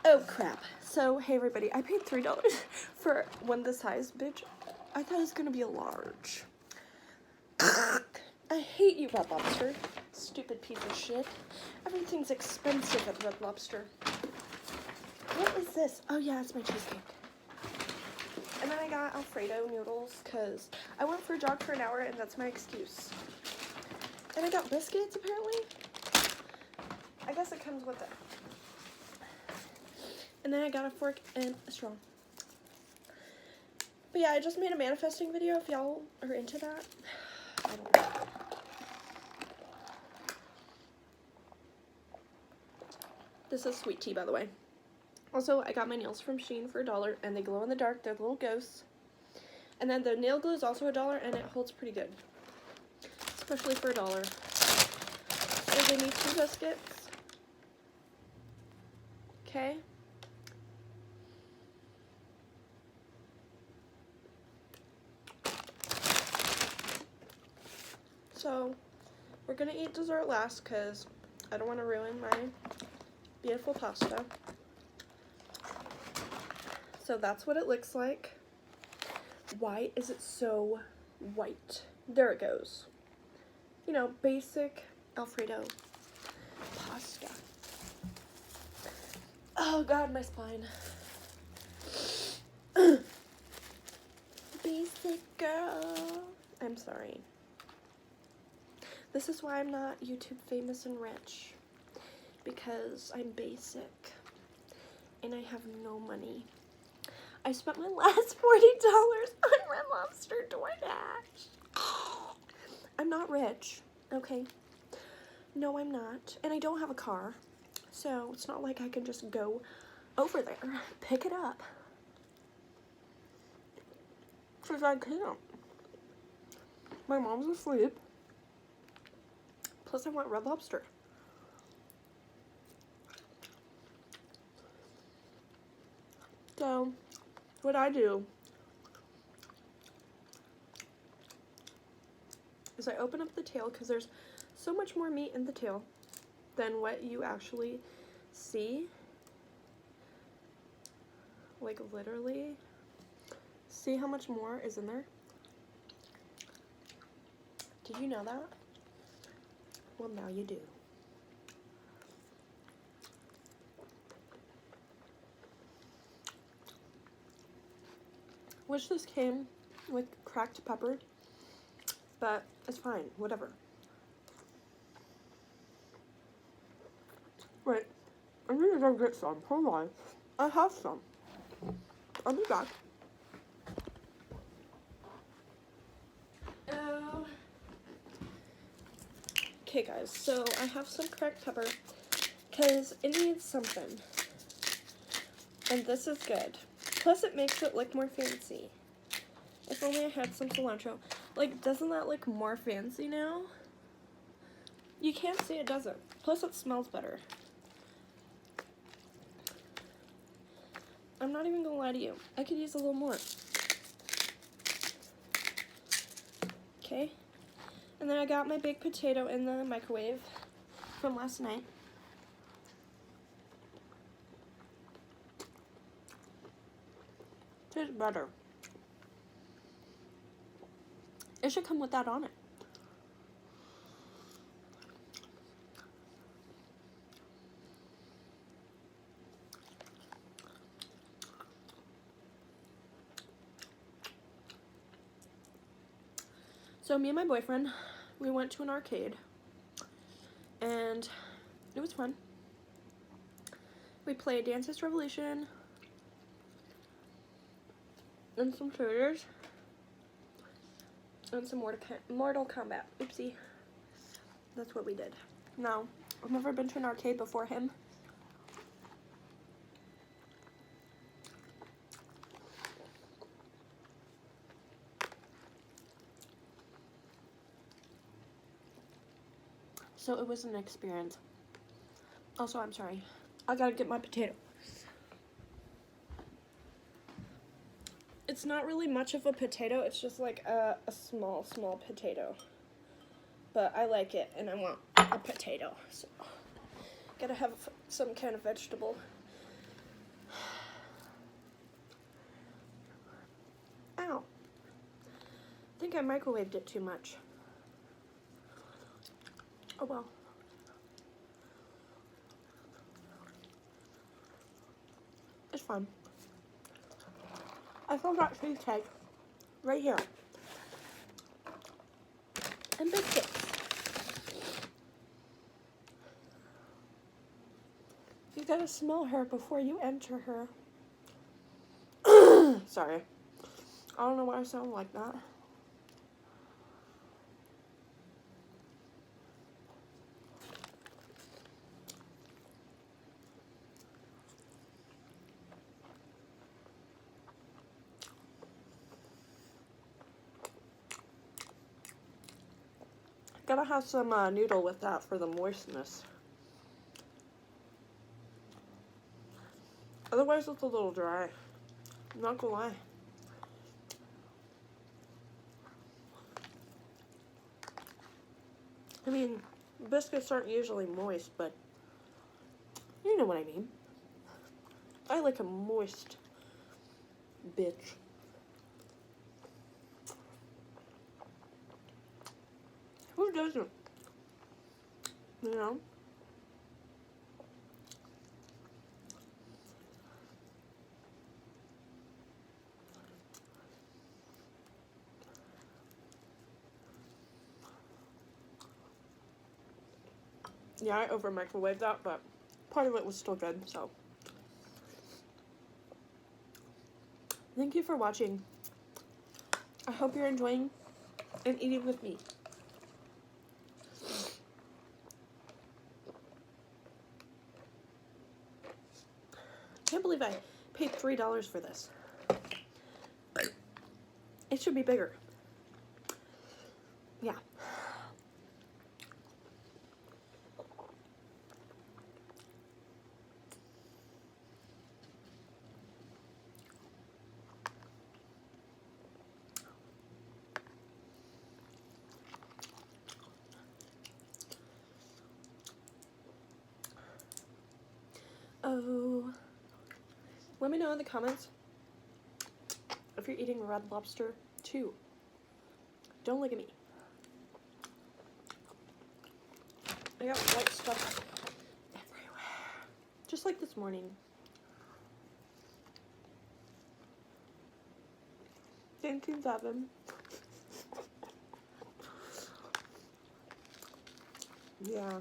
Oh crap. So, hey everybody, I paid $3 for one this size, bitch. I thought it was gonna be a large. I hate you, Red Lobster. Stupid piece of shit. Everything's expensive at Red Lobster. What is this? Oh yeah, it's my cheesecake. And then I got Alfredo noodles because I went for a jog for an hour and that's my excuse. And I got biscuits apparently. I guess it comes with it. And then I got a fork and a straw. But yeah, I just made a manifesting video if y'all are into that. I don't know. This is sweet tea, by the way. Also, I got my nails from Shein for $1 and they glow in the dark. They're little ghosts. And then the nail glue is also $1 and it holds pretty good. Especially for $1. They gave me 2 biscuits. Okay. So, we're gonna eat dessert last because I don't want to ruin my beautiful pasta. So that's what it looks like. Why is it so white? There it goes. You know, basic Alfredo pasta. Oh god, my spine. Basic girl. I'm sorry. This is why I'm not YouTube famous and rich. Because I'm basic. And I have no money. I spent my last $40 on Red Lobster DoorDash. I'm not rich, okay? No, I'm not. And I don't have a car. So it's not like I can just go over there, pick it up. Because I can't. My mom's asleep. Plus I want Red Lobster. So, what I do is I open up the tail because there's so much more meat in the tail than what you actually see. Like literally, see how much more is in there? Did you know that? Well, now you do. Wish this came with cracked pepper, but it's fine, whatever. Wait, I'm gonna go get some. Hold on. I have some. I'll be back. Oh. Okay, guys, so I have some cracked pepper because it needs something. And this is good. Plus, it makes it look more fancy. If only I had some cilantro. Like, doesn't that look more fancy now? You can't say it doesn't. Plus, it smells better. I'm not even gonna lie to you. I could use a little more. Okay. And then I got my baked potato in the microwave from last night. Tastes better. It should come with that on it. So me and my boyfriend, we went to an arcade and it was fun. We played Dance Dance Revolution and some shooters and some Mortal Kombat. Oopsie. That's what we did. Now, I've never been to an arcade before him. So it was an experience. Also, I'm sorry. I gotta get my potato. It's not really much of a potato. It's just like a small potato. But I like it, and I want a potato. So, gotta have some kind of vegetable. I microwaved it too much. Oh well. It's fun. I found that cheesecake right here. And biscuits. You gotta smell her before you enter her. Sorry. I don't know why I sound like that. Gotta have some noodle with that for the moistness. Otherwise it's a little dry. I'm not gonna lie. I mean, biscuits aren't usually moist, but you know what I mean. I like a moist bitch. Who doesn't? You know? Yeah, I over microwaved that, but part of it was still good, so. Thank you for watching. I hope you're enjoying and eating with me. I can't believe I paid $3 for this. It should be bigger. Yeah. Oh. Let me know in the comments if you're eating Red Lobster too. Don't look at me. I got white stuff everywhere. Just like this morning. Thank you, Devin. Yeah.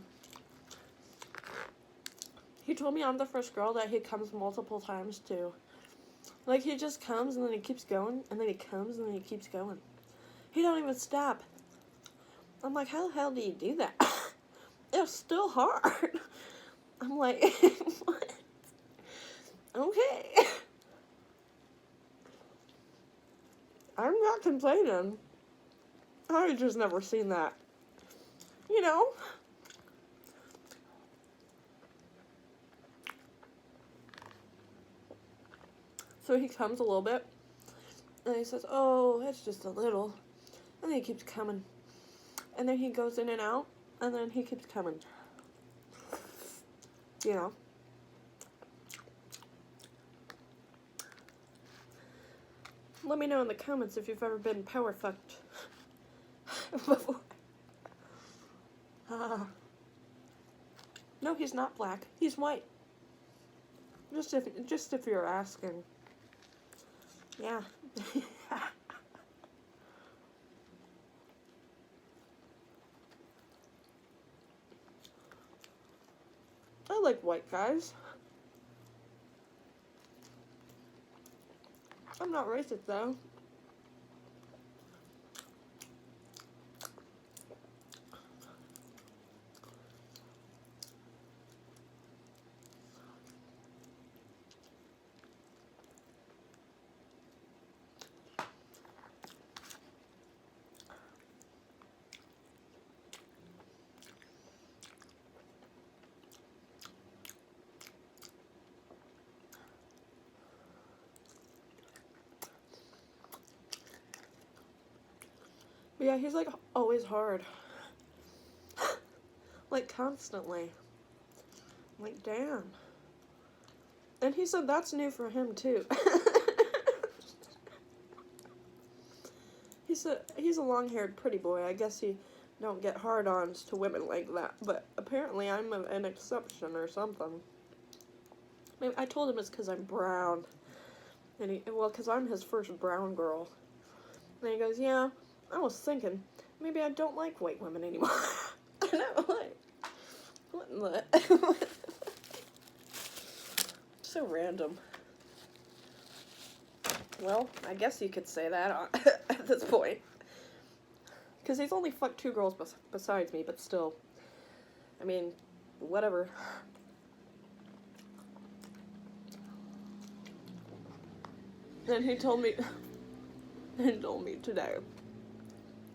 He told me I'm the first girl that he comes multiple times to. Like, he just comes and then he keeps going, and then he comes and then he keeps going. He don't even stop. I'm like, how the hell do you do that? It's still hard. I'm like, what? Okay. I'm not complaining. I've just never seen that. You know? So he comes a little bit, and he says, oh, it's just a little. And then he keeps coming. And then he goes in and out, and then he keeps coming. You know? Let me know in the comments if you've ever been power fucked before. No, he's not black. He's white. Just if you're asking. Yeah. I like white guys. I'm not racist though. But yeah, he's like always hard. Like constantly. Like, damn. And he said that's new for him too. He he's a long-haired pretty boy. I guess he don't get hard-ons to women like that. But apparently I'm an exception or something. Maybe I told him it's because I'm brown. And well, because I'm his first brown girl. And he goes, yeah, I was thinking, maybe I don't like white women anymore. I know, like, what in the... So random. Well, I guess you could say that at this point. Because he's only fucked 2 girls besides me, but still. I mean, whatever. Then he told me today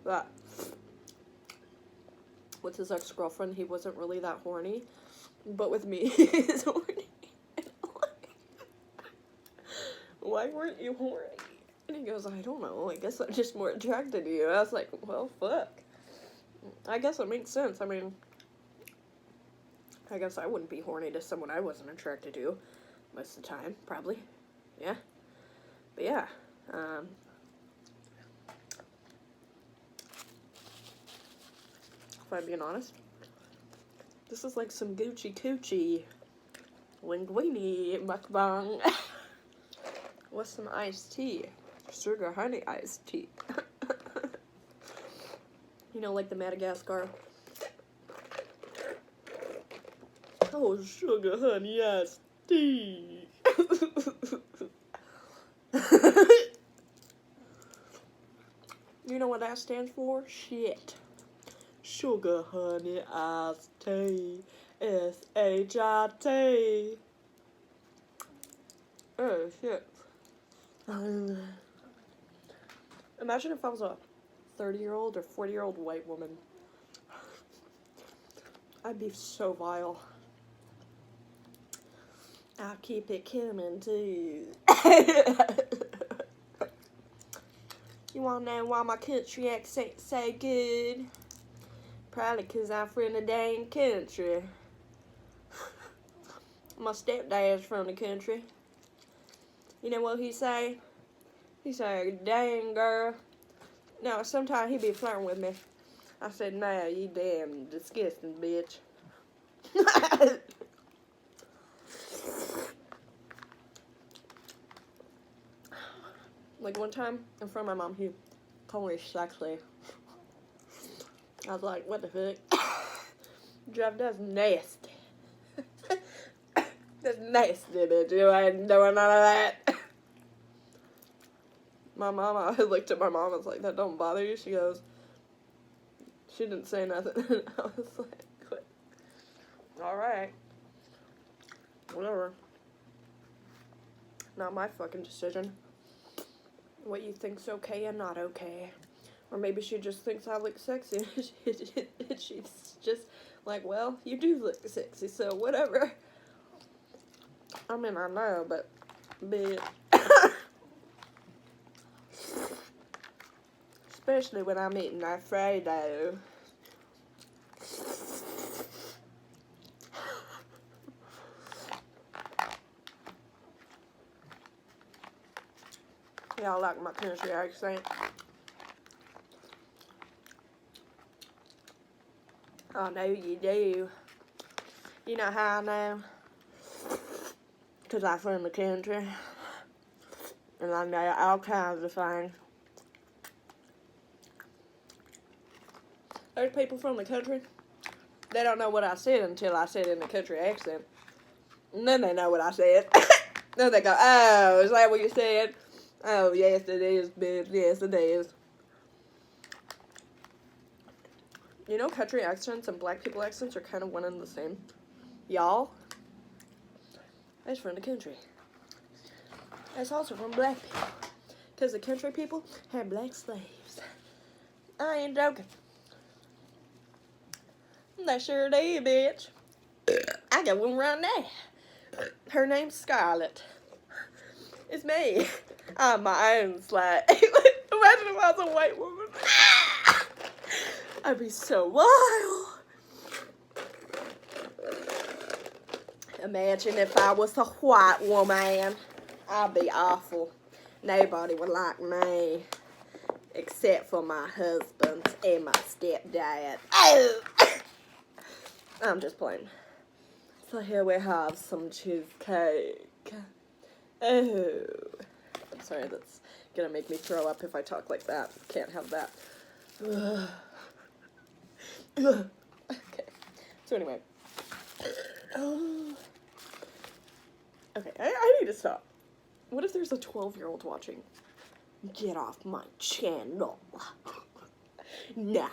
that with his ex-girlfriend, he wasn't really that horny, but with me, he's horny. Why weren't you horny? And he goes, I don't know, I guess I'm just more attracted to you. I was like, well, fuck. I guess it makes sense. I mean, I guess I wouldn't be horny to someone I wasn't attracted to most of the time, probably. Yeah. But yeah, if I'm being honest, this is like some Gucci Coochie Linguine Mukbang with some iced tea. Sugar honey iced tea. You know, like the Madagascar. Oh, sugar honey iced tea. You know what that stands for? Shit. Sugar honey iced tea. S-H-I-T. Oh, shit. Imagine if I was a 30-year-old or 40-year-old white woman. I'd be so vile. I'll keep it coming, too. You wanna know why my country accent's so good? Probably 'cause I'm from the dang country. My stepdad's from the country. You know what he say? He say, dang girl. No, sometimes he be flirting with me. I said, nah, you damn disgusting bitch. Like one time in front of my mom, he called me sexy. I was like, what the fuck? Jeff, that's nasty. That's nasty, bitch. You ain't doing none of that. My mom, I looked at my mom and was like, that don't bother you? She goes, she didn't say nothing. I was like, what? Alright. Whatever. Not my fucking decision. What you think's okay and not okay. Or maybe she just thinks I look sexy. She's just like, well, you do look sexy, so whatever. I mean, I know, but especially when I'm eating Alfredo. Y'all like my country accent? I know you do. You know how I know? 'Cause I'm from the country. And I know all kinds of things. There's people from the country, they don't know what I said until I said it in the country accent. And then they know what I said. Then they go, oh, is that what you said? Oh, yes it is, bitch. Yes it is. You know, country accents and black people accents are kind of one and the same. Y'all, that's from the country. That's also from black people. Because the country people had black slaves. I ain't joking. They sure did, bitch. I got one right now. Her name's Scarlett. It's me. I'm my own slut. Imagine if I was a white woman. I'd be so wild. Imagine if I was a white woman. I'd be awful. Nobody would like me. Except for my husband and my stepdad. Oh! I'm just playing. So here we have some cheesecake. Oh. I'm sorry, that's gonna make me throw up if I talk like that. Can't have that. Ugh. Ugh. Okay. So anyway. Okay, I need to stop. What if there's a 12-year-old watching? Get off my channel. Now.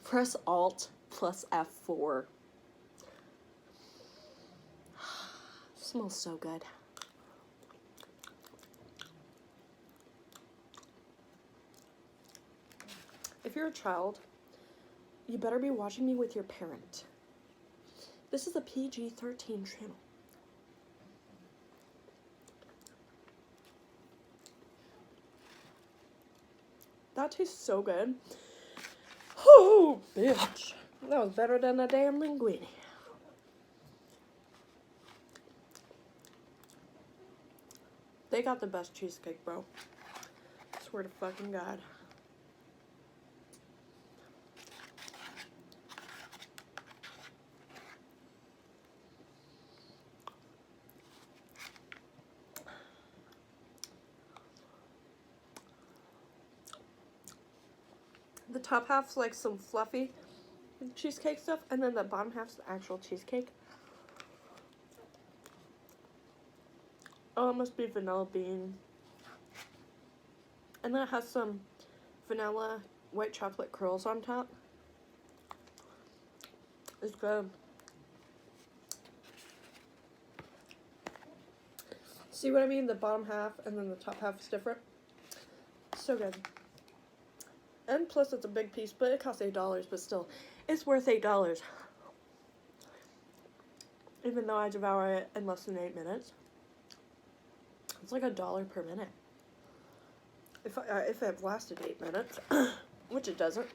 Press Alt plus F4. Smells so good. If you're a child, you better be watching me with your parent. This is a PG-13 channel. That tastes so good. Oh, bitch. That was better than a damn linguine. They got the best cheesecake, bro. Swear to fucking God. The top half's like some fluffy cheesecake stuff, and then the bottom half's the actual cheesecake. Oh, it must be vanilla bean. And then it has some vanilla white chocolate curls on top. It's good. See what I mean? The bottom half and then the top half is different. So good. And plus it's a big piece, but it costs $8, but still, it's worth $8. Even though I devour it in less than 8 minutes. It's like $1 per minute. If it lasted 8 minutes, which it doesn't.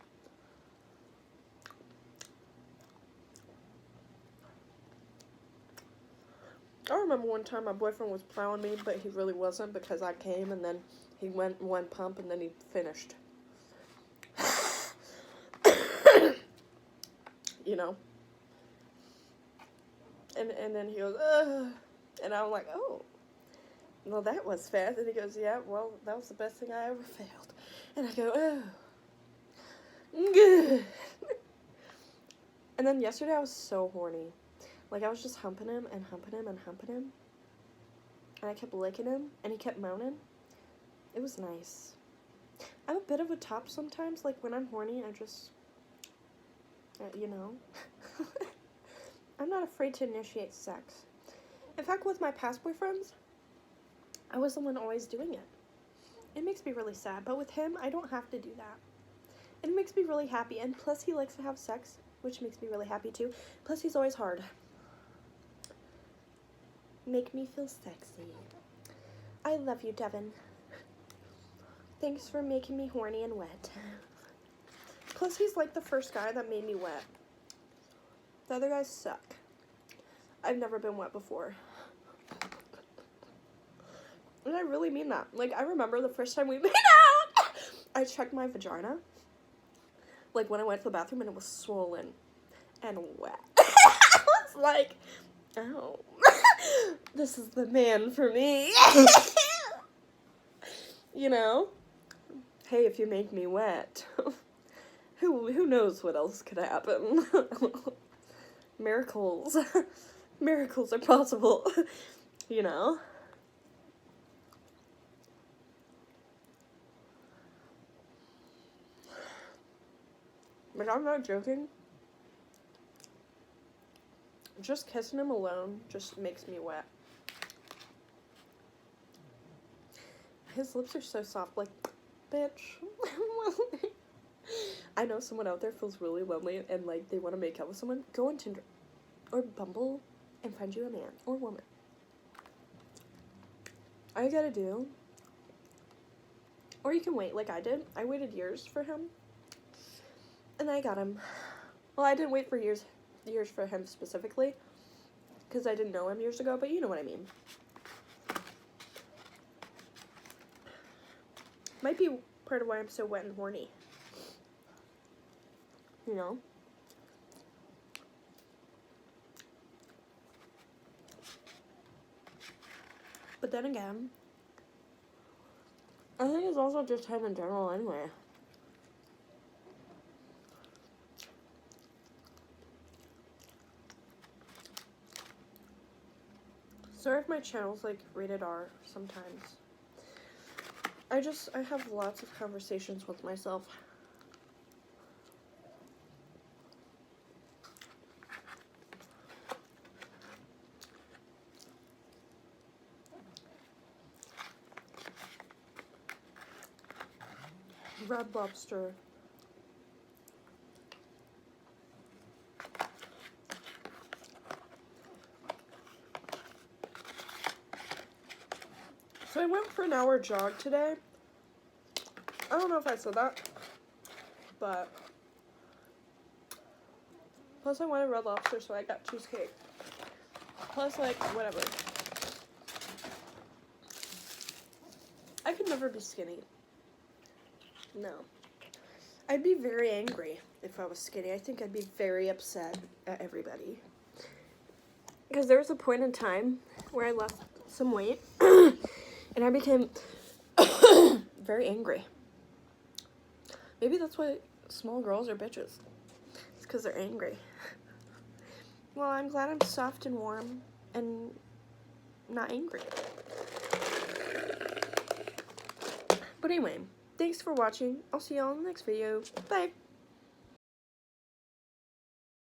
I remember one time my boyfriend was plowing me, but he really wasn't because I came and then he went one pump and then he finished. You know? And then he goes, ugh. And I'm like, oh. Well, that was fast. And he goes, yeah, well, that was the best thing I ever felt. And I go, oh. Good. And then yesterday I was so horny. Like, I was just humping him and humping him and humping him. And I kept licking him, and he kept moaning. It was nice. I'm a bit of a top sometimes. Like, when I'm horny, I just, you know. I'm not afraid to initiate sex. In fact, with my past boyfriends, I was the one always doing it. It makes me really sad, but with him, I don't have to do that. It makes me really happy, and plus he likes to have sex, which makes me really happy too. Plus he's always hard. Make me feel sexy. I love you, Devin. Thanks for making me horny and wet. Plus he's like the first guy that made me wet. The other guys suck. I've never been wet before. And I really mean that. Like, I remember the first time we made out, I checked my vagina. Like, when I went to the bathroom and it was swollen and wet. I was like, oh, this is the man for me. You know? Hey, if you make me wet, who knows what else could happen? Miracles. Miracles are possible. You know? But I'm not joking. Just kissing him alone just makes me wet. His lips are so soft, like, bitch. I know someone out there feels really lonely and, like, they want to make out with someone. Go on Tinder or Bumble and find you a man or woman. All you gotta do, or you can wait like I did. I waited years for him. And I got him. Well, I didn't wait for years for him specifically, because I didn't know him years ago, but you know what I mean. Might be part of why I'm so wet and horny. You know? But then again, I think it's also just time in general anyway. Sorry if my channel's like rated R sometimes. I have lots of conversations with myself. Red Lobster. So I went for an hour jog today. I don't know if I said that, but plus I wanted Red Lobster, so I got Cheesecake. Plus, like, whatever. I could never be skinny. No. I'd be very angry if I was skinny. I think I'd be very upset at everybody. Because there was a point in time where I lost some weight, and I became very angry. Maybe that's why small girls are bitches. It's because they're angry. Well, I'm glad I'm soft and warm and not angry. But anyway, thanks for watching. I'll see y'all in the next video. Bye.